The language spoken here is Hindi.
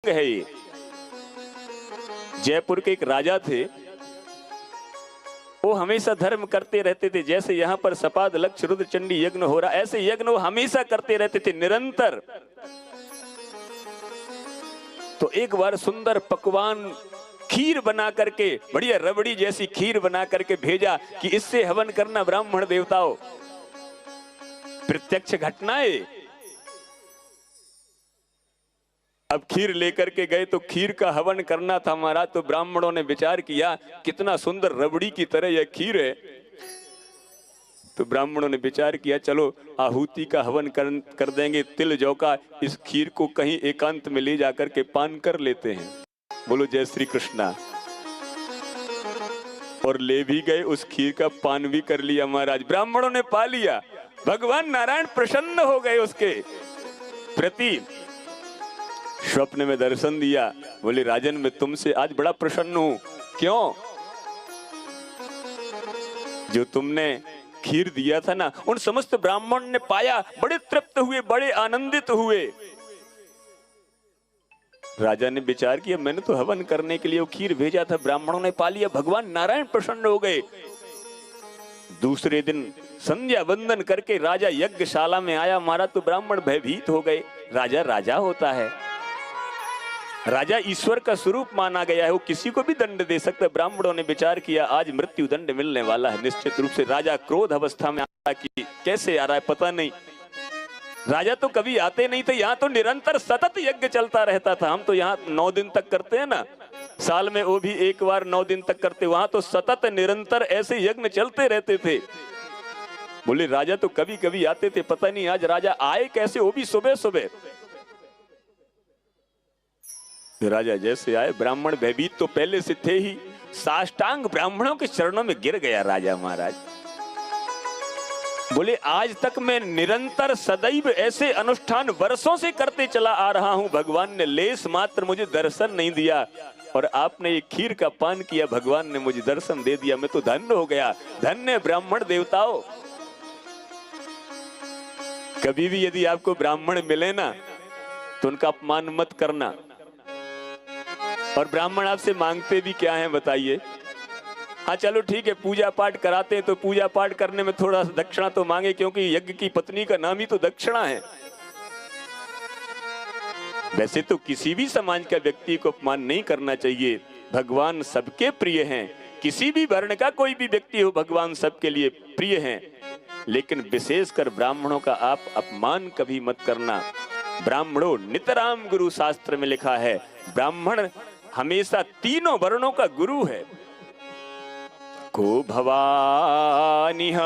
है ये। जयपुर के एक राजा थे, वो हमेशा धर्म करते रहते थे। जैसे यहाँ पर सपाद लक्ष्य रुद्र चंडी यज्ञ हो रहा, ऐसे यज्ञ वो हमेशा करते रहते थे, निरंतर। तो एक बार सुंदर पकवान खीर बना करके, बढ़िया रबड़ी जैसी खीर बना करके भेजा कि इससे हवन करना ब्राह्मण देवताओं। प्रत्यक्ष घटना है। अब खीर लेकर के गए तो खीर का हवन करना था हमारा। तो ब्राह्मणों ने विचार किया कितना सुंदर रबड़ी की तरह यह खीर है। तो ब्राह्मणों ने विचार किया चलो आहुति का हवन कर देंगे, तिल जौ का इस खीर को कहीं एकांत में ले जाकर के पान कर लेते हैं। बोलो जय श्री कृष्णा। और ले भी गए, उस खीर का पान भी कर लिया महाराज। ब्राह्मणों ने पा लिया। भगवान नारायण प्रसन्न हो गए उसके प्रति। स्वप्न में दर्शन दिया, बोले राजन मैं तुमसे आज बड़ा प्रसन्न हूं। क्यों? जो तुमने खीर दिया था ना, उन समस्त ब्राह्मण ने पाया, बड़े तृप्त हुए, बड़े आनंदित हुए। राजा ने विचार किया मैंने तो हवन करने के लिए वो खीर भेजा था, ब्राह्मणों ने पा लिया, भगवान नारायण प्रसन्न हो गए। दूसरे दिन संध्या वंदन करके राजा यज्ञशाला में आया, मारा तो ब्राह्मण भयभीत हो गए। राजा राजा होता है, राजा ईश्वर का स्वरूप माना गया है, वो किसी को भी दंड दे सकता है। ब्राह्मणों ने विचार किया आज मृत्यु दंड मिलने वाला है निश्चित रूप से। राजा क्रोध अवस्था में आया कि कैसे आ रहा है पता नहीं। राजा तो कभी आते नहीं थे, यहाँ तो निरंतर सतत यज्ञ चलता रहता था। हम तो यहाँ 9 दिन तक करते हैं ना, साल में वो भी एक बार 9 दिन तक करते, वहां तो सतत निरंतर ऐसे यज्ञ चलते रहते थे। बोले राजा तो कभी कभी आते थे, पता नहीं आज राजा आए कैसे, वो भी सुबह सुबह। राजा जैसे आए, ब्राह्मण भयभीत तो पहले से थे ही, साष्टांग ब्राह्मणों के चरणों में गिर गया राजा महाराज। बोले आज तक मैं निरंतर सदैव ऐसे अनुष्ठान वर्षों से करते चला आ रहा हूं, भगवान ने लेस मात्र मुझे दर्शन नहीं दिया, और आपने ये खीर का पान किया, भगवान ने मुझे दर्शन दे दिया, मैं तो धन्य हो गया। धन्य ब्राह्मण देवताओं। कभी भी यदि आपको ब्राह्मण मिले ना तो उनका अपमान मत करना। और ब्राह्मण आपसे मांगते भी क्या है बताइए? हाँ चलो ठीक है, पूजा पाठ कराते हैं तो पूजा पाठ करने में थोड़ा सा दक्षिणा तो मांगे, क्योंकि यज्ञ की पत्नी का नाम ही तो दक्षिणा है। वैसे तो किसी भी समाज का व्यक्ति को अपमान नहीं करना चाहिए। भगवान सबके प्रिय हैं, किसी भी वर्ण का कोई भी व्यक्ति हो, भगवान सबके लिए प्रिय हैं। लेकिन विशेषकर ब्राह्मणों का आप अपमान कभी मत करना। ब्राह्मणों नितराम गुरु, शास्त्र में लिखा है ब्राह्मण हमेशा तीनों वर्णों का गुरु है। को भवानिह